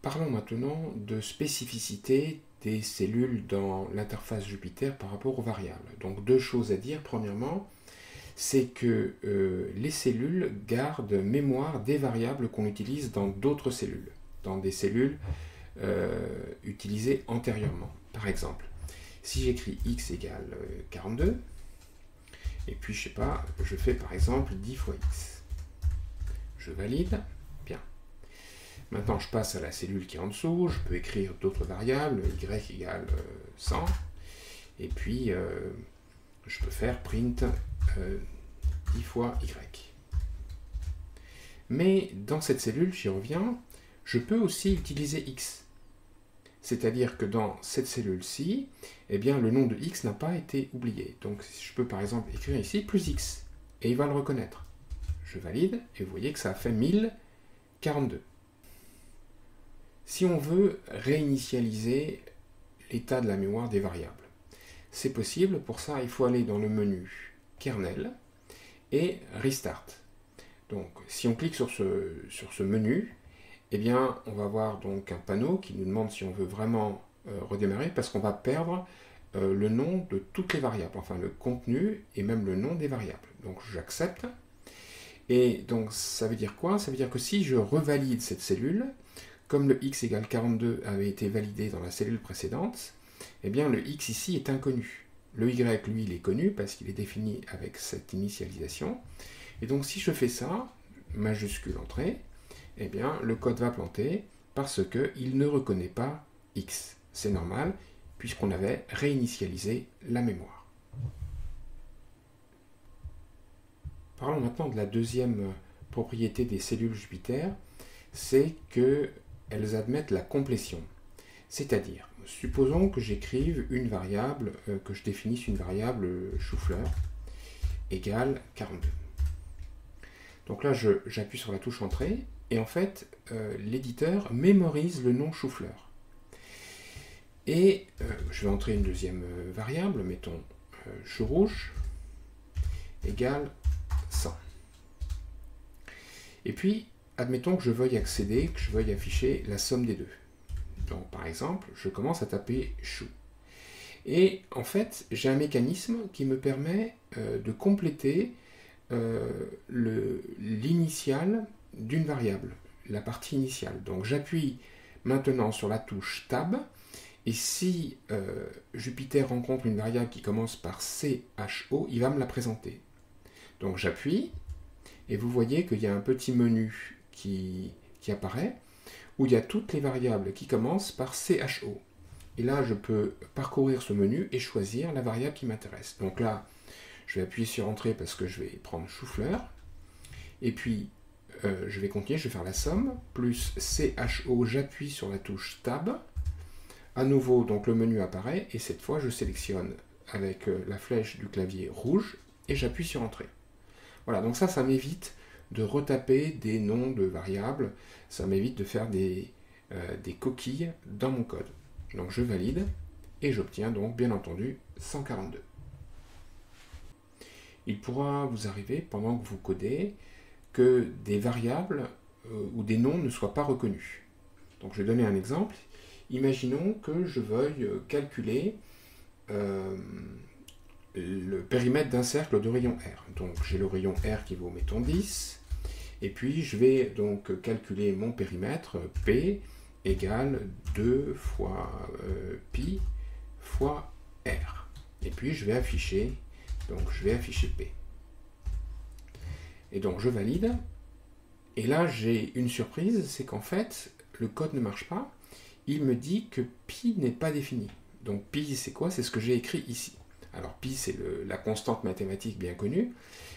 Parlons maintenant de spécificité des cellules dans l'interface Jupyter par rapport aux variables. Donc deux choses à dire. Premièrement, c'est que les cellules gardent mémoire des variables qu'on utilise dans d'autres cellules, dans des cellules utilisées antérieurement. Par exemple, si j'écris x égale 42, et puis je sais pas, je fais par exemple 10 fois x. Je valide. Bien. Maintenant, je passe à la cellule qui est en dessous. Je peux écrire d'autres variables, y égale 100. Et puis, je peux faire print 10 fois y. Mais dans cette cellule, j'y reviens, je peux aussi utiliser x. C'est-à-dire que dans cette cellule-ci, eh bien, le nom de x n'a pas été oublié. Donc, je peux par exemple écrire ici plus x. Et il va le reconnaître. Je valide, et vous voyez que ça a fait 1042. Si on veut réinitialiser l'état de la mémoire des variables, c'est possible. Pour ça, il faut aller dans le menu kernel et restart. Donc, si on clique sur ce menu, eh bien, on va voir donc un panneau qui nous demande si on veut vraiment redémarrer, parce qu'on va perdre le nom de toutes les variables, enfin le contenu et même le nom des variables. Donc, j'accepte. Et donc, ça veut dire quoi? Ça veut dire que si je revalide cette cellule, comme le x égale 42 avait été validé dans la cellule précédente, eh bien, le x ici est inconnu. Le y, lui, il est connu parce qu'il est défini avec cette initialisation. Et donc, si je fais ça, majuscule entrée, eh bien, le code va planter parce qu'il ne reconnaît pas x. C'est normal, puisqu'on avait réinitialisé la mémoire. Parlons maintenant de la deuxième propriété des cellules Jupyter, c'est qu'elles admettent la complétion. C'est-à-dire, supposons que j'écrive une variable, que je définisse une variable chou-fleur égale 42. Donc là, j'appuie sur la touche entrée, et en fait, l'éditeur mémorise le nom chou-fleur. Et je vais entrer une deuxième variable, mettons chou rouge égale 100. Et puis, admettons que je veuille accéder, que je veuille afficher la somme des deux. Donc, par exemple, je commence à taper chou. Et en fait, j'ai un mécanisme qui me permet de compléter l'initiale d'une variable, la partie initiale. Donc, j'appuie maintenant sur la touche Tab, et si Jupyter rencontre une variable qui commence par CHO, il va me la présenter. Donc, j'appuie, et vous voyez qu'il y a un petit menu qui apparaît, où il y a toutes les variables qui commencent par CHO. Et là, je peux parcourir ce menu et choisir la variable qui m'intéresse. Donc là, je vais appuyer sur Entrée parce que je vais prendre chou-fleur. Et puis, je vais continuer, je vais faire la somme, plus CHO, j'appuie sur la touche Tab. À nouveau, donc le menu apparaît, et cette fois, je sélectionne avec la flèche du clavier rouge, et j'appuie sur Entrée. Voilà, donc ça m'évite de retaper des noms de variables, ça m'évite de faire des coquilles dans mon code. Donc je valide, et j'obtiens donc bien entendu 142. Il pourra vous arriver, pendant que vous codez, que des variables ou des noms ne soient pas reconnus. Donc je vais donner un exemple. Imaginons que je veuille calculer le périmètre d'un cercle de rayon R. Donc j'ai le rayon R qui vaut, mettons, 10, et puis je vais donc calculer mon périmètre P égale 2 fois pi fois R. Et puis je vais afficher, P. Et donc je valide, et là j'ai une surprise, c'est qu'en fait le code ne marche pas, il me dit que pi n'est pas défini. Donc pi c'est quoi? C'est ce que j'ai écrit ici. Alors pi c'est la constante mathématique bien connue,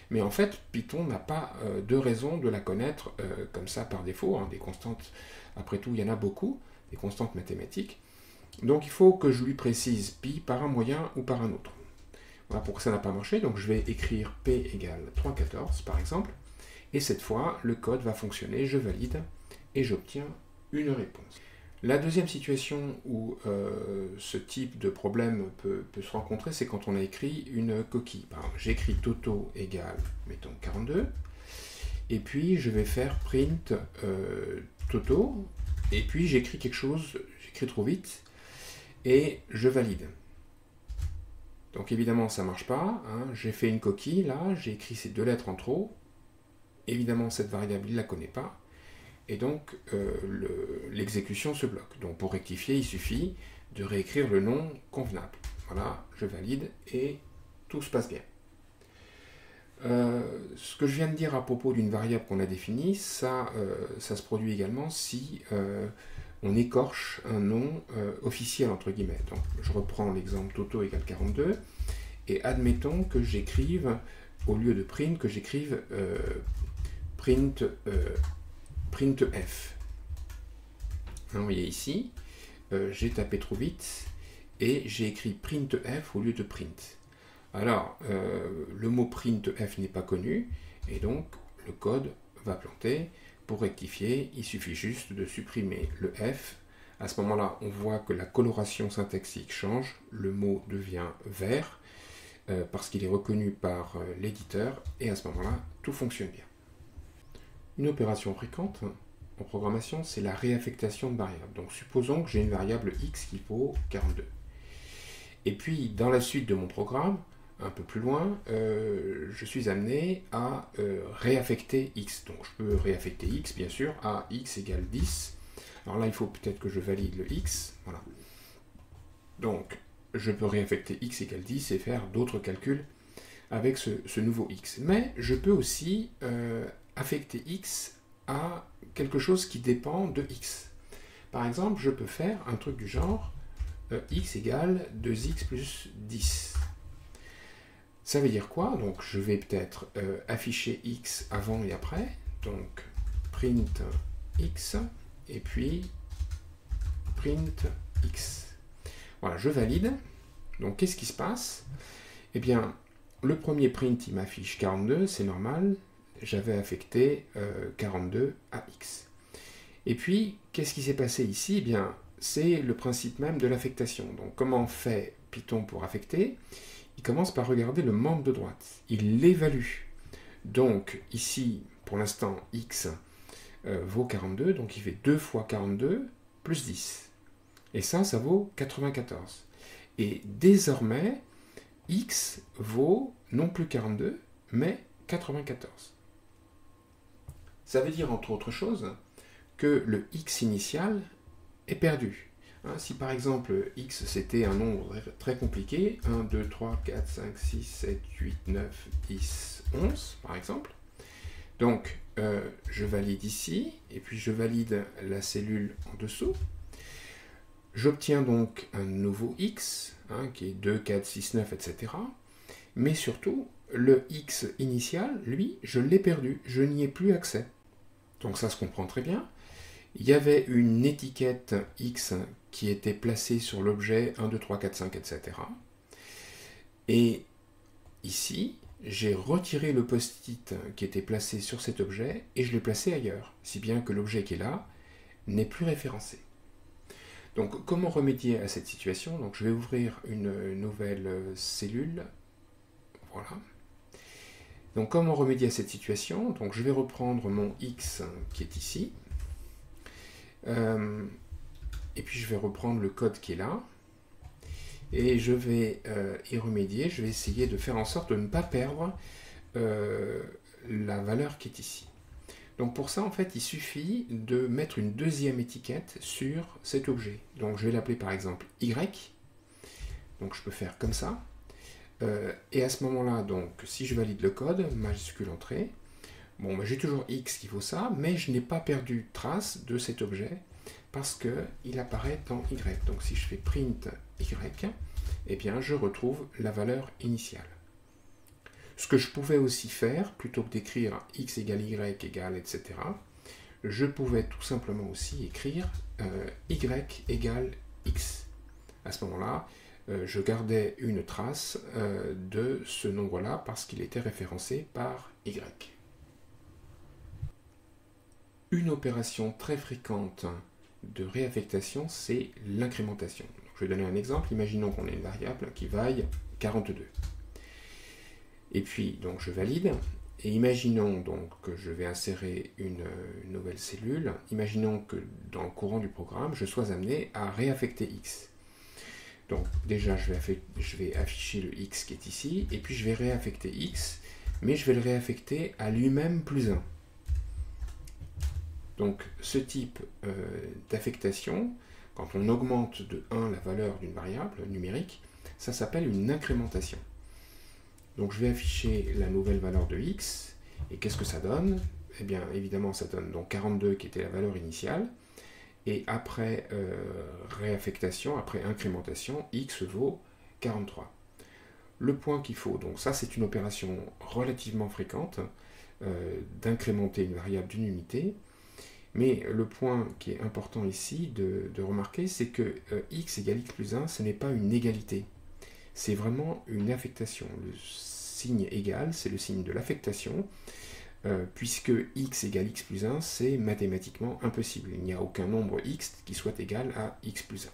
mais en fait Python n'a pas de raison de la connaître comme ça par défaut, hein. Des constantes, après tout il y en a beaucoup, des constantes mathématiques, donc il faut que je lui précise pi par un moyen ou par un autre. Voilà pourquoi ça n'a pas marché, donc je vais écrire p égale 3,14 par exemple, et cette fois le code va fonctionner, je valide, et j'obtiens une réponse. La deuxième situation où ce type de problème peut se rencontrer, c'est quand on a écrit une coquille. Par exemple, j'écris Toto égale, mettons, 42, et puis je vais faire print Toto, Et puis j'écris quelque chose, j'écris trop vite, et je valide. Donc évidemment ça ne marche pas, hein. J'ai fait une coquille là, j'ai écrit ces 2 lettres en trop, évidemment cette variable il ne la connaît pas, et donc l'exécution se bloque. Donc pour rectifier il suffit de réécrire le nom convenable. Voilà, je valide et tout se passe bien. Ce que je viens de dire à propos d'une variable qu'on a définie, ça se produit également si on écorche un nom officiel entre guillemets. Donc je reprends l'exemple Toto égale 42 et admettons que j'écrive, au lieu de print, que j'écrive printf. Vous voyez ici, j'ai tapé trop vite et j'ai écrit printf au lieu de print. Alors, le mot printf n'est pas connu, et donc le code va planter. Pour rectifier, il suffit juste de supprimer le f. À ce moment-là, on voit que la coloration syntaxique change, le mot devient vert, parce qu'il est reconnu par l'éditeur, et à ce moment-là, tout fonctionne bien. Une opération fréquente en programmation, c'est la réaffectation de variables. Donc supposons que j'ai une variable x qui vaut 42. Et puis, dans la suite de mon programme, un peu plus loin, je suis amené à réaffecter x. Donc je peux réaffecter x, bien sûr, à x égale 10. Alors là, il faut peut-être que je valide le x. Voilà. Donc, je peux réaffecter x égale 10 et faire d'autres calculs avec ce nouveau x. Mais je peux aussi affecter x à quelque chose qui dépend de x. Par exemple, je peux faire un truc du genre x égale 2x plus 10. Ça veut dire quoi? Donc je vais peut-être afficher x avant et après. Donc print x et puis print x. Voilà, je valide. Donc qu'est-ce qui se passe? Eh bien, le premier print il m'affiche 42, c'est normal. J'avais affecté 42 à x. Et puis, qu'est-ce qui s'est passé ici? Eh bien, c'est le principe même de l'affectation. Donc comment fait Python pour affecter? Il commence par regarder le membre de droite. Il l'évalue. Donc ici, pour l'instant, x vaut 42, donc il fait 2 fois 42 plus 10. Et ça vaut 94. Et désormais, x vaut non plus 42, mais 94. Ça veut dire, entre autres choses, que le x initial est perdu. Si par exemple x c'était un nombre très compliqué, 1, 2, 3, 4, 5, 6, 7, 8, 9, 10, 11 par exemple, donc je valide ici, et puis je valide la cellule en dessous, j'obtiens donc un nouveau x, qui est 2, 4, 6, 9, etc. Mais surtout, le x initial, lui, je l'ai perdu, je n'y ai plus accès. Donc ça se comprend très bien. Il y avait une étiquette x qui était placée sur l'objet 1, 2, 3, 4, 5, etc. Et ici, j'ai retiré le post-it qui était placé sur cet objet et je l'ai placé ailleurs, si bien que l'objet qui est là n'est plus référencé. Donc comment remédier à cette situation? Donc je vais ouvrir une nouvelle cellule. Voilà. Donc comment remédier à cette situation? Donc je vais reprendre mon x qui est ici. Et puis je vais reprendre le code qui est là et je vais y remédier. Je vais essayer de faire en sorte de ne pas perdre la valeur qui est ici. Donc pour ça, en fait, il suffit de mettre une deuxième étiquette sur cet objet. Donc je vais l'appeler par exemple y. Donc je peux faire comme ça. Et à ce moment-là, donc si je valide le code, majuscule entrée, bon, j'ai toujours x qui vaut ça, mais je n'ai pas perdu trace de cet objet parce qu'il apparaît dans y. Donc si je fais print y, eh bien je retrouve la valeur initiale. Ce que je pouvais aussi faire, plutôt que d'écrire x égale y égale, etc., je pouvais tout simplement aussi écrire y égale x. À ce moment-là, je gardais une trace de ce nombre-là parce qu'il était référencé par y. Une opération très fréquente de réaffectation, c'est l'incrémentation. Je vais donner un exemple. Imaginons qu'on ait une variable qui vaille 42. Et puis, donc, je valide. Et imaginons donc que je vais insérer une nouvelle cellule. Imaginons que dans le courant du programme, je sois amené à réaffecter x. Donc déjà, je vais afficher le x qui est ici, et puis je vais réaffecter x, mais je vais le réaffecter à lui-même plus 1. Donc ce type d'affectation, quand on augmente de 1 la valeur d'une variable numérique, ça s'appelle une incrémentation. Donc je vais afficher la nouvelle valeur de x, et qu'est-ce que ça donne? Eh bien évidemment ça donne donc 42 qui était la valeur initiale, et après réaffectation, après incrémentation, x vaut 43. Le point qu'il faut, donc ça c'est une opération relativement fréquente, d'incrémenter une variable d'une unité, mais le point qui est important ici de remarquer, c'est que x égale x plus 1, ce n'est pas une égalité. C'est vraiment une affectation. Le signe égal, c'est le signe de l'affectation, puisque x égale x plus 1, c'est mathématiquement impossible. Il n'y a aucun nombre x qui soit égal à x plus 1.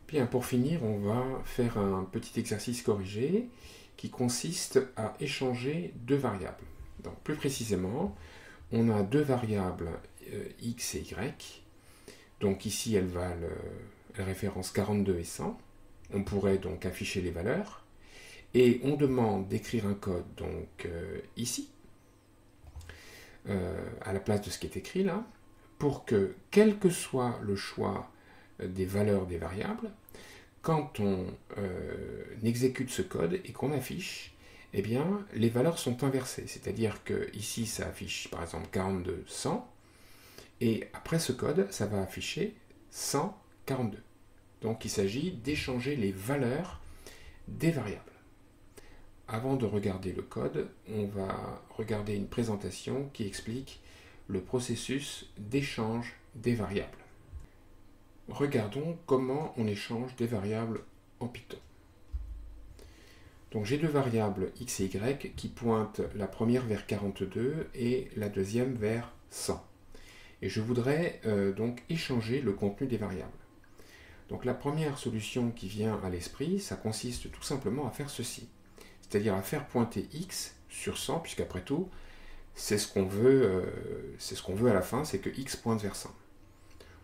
Bien, pour finir, on va faire un petit exercice corrigé qui consiste à échanger deux variables. Donc, plus précisément, on a deux variables x et y. Donc ici, elles référencent 42 et 100. On pourrait donc afficher les valeurs. Et on demande d'écrire un code donc ici, à la place de ce qui est écrit là, pour que, quel que soit le choix des valeurs des variables, quand on exécute ce code et qu'on affiche, eh bien, les valeurs sont inversées. C'est-à-dire que ici, ça affiche par exemple 42, 100, et après ce code, ça va afficher 100, 42. Donc il s'agit d'échanger les valeurs des variables. Avant de regarder le code, on va regarder une présentation qui explique le processus d'échange des variables. Regardons comment on échange des variables en Python. Donc j'ai deux variables x et y qui pointent la première vers 42 et la deuxième vers 100. Et je voudrais donc échanger le contenu des variables. Donc la première solution qui vient à l'esprit, ça consiste tout simplement à faire ceci. C'est-à-dire à faire pointer x sur 100, puisqu'après tout, c'est ce qu'on veut à la fin, c'est que x pointe vers 100.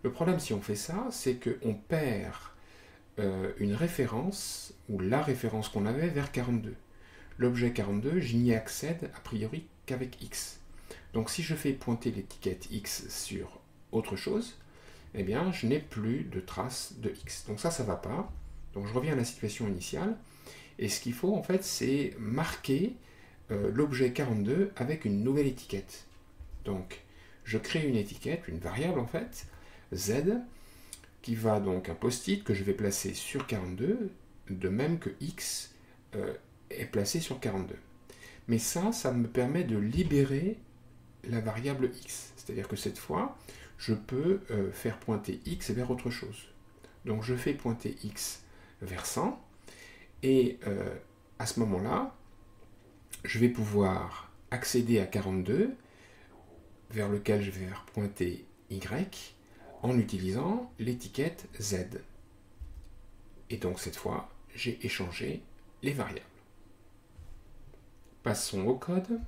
Le problème si on fait ça, c'est qu'on perd une référence, ou la référence qu'on avait vers 42. L'objet 42, je n'y accède a priori qu'avec x. Donc si je fais pointer l'étiquette x sur autre chose, eh bien je n'ai plus de trace de x. Donc ça ne va pas. Donc je reviens à la situation initiale. Et ce qu'il faut en fait, c'est marquer l'objet 42 avec une nouvelle étiquette. Donc je crée une étiquette, une variable en fait, z, qui va donc un post-it que je vais placer sur 42, de même que x est placé sur 42. Mais ça me permet de libérer la variable x. C'est-à-dire que cette fois, je peux faire pointer x vers autre chose. Donc je fais pointer x vers 100, et à ce moment-là, je vais pouvoir accéder à 42, vers lequel je vais faire pointer y, en utilisant l'étiquette z. Et donc cette fois, j'ai échangé les variables. Passons au code.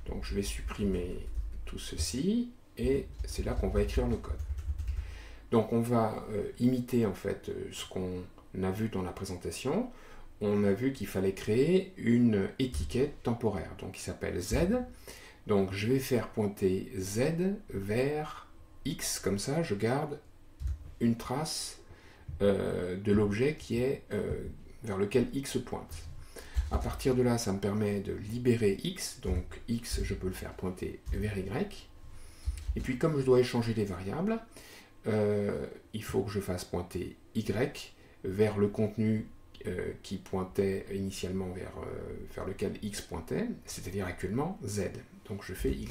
Donc je vais supprimer tout ceci, et c'est là qu'on va écrire le code. Donc on va imiter en fait ce qu'on a vu dans la présentation. On a vu qu'il fallait créer une étiquette temporaire, donc qui s'appelle z. Donc je vais faire pointer z vers x, comme ça je garde une trace de l'objet qui est vers lequel x pointe. À partir de là, ça me permet de libérer x, donc x je peux le faire pointer vers y. Et puis comme je dois échanger des variables, il faut que je fasse pointer y vers le contenu qui pointait initialement vers lequel x pointait, c'est-à-dire actuellement z. Donc je fais y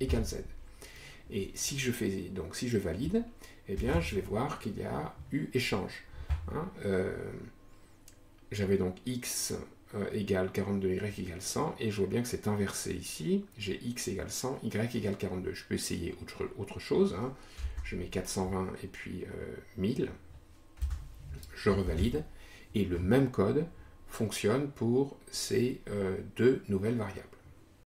égale z. Et si je valide, eh bien je vais voir qu'il y a eu échange. Hein, j'avais donc x égale 42, y égale 100, et je vois bien que c'est inversé ici. J'ai x égale 100, y égale 42. Je peux essayer autre chose. Hein. Je mets 420 et puis 1000. Je revalide. Et le même code fonctionne pour ces deux nouvelles variables.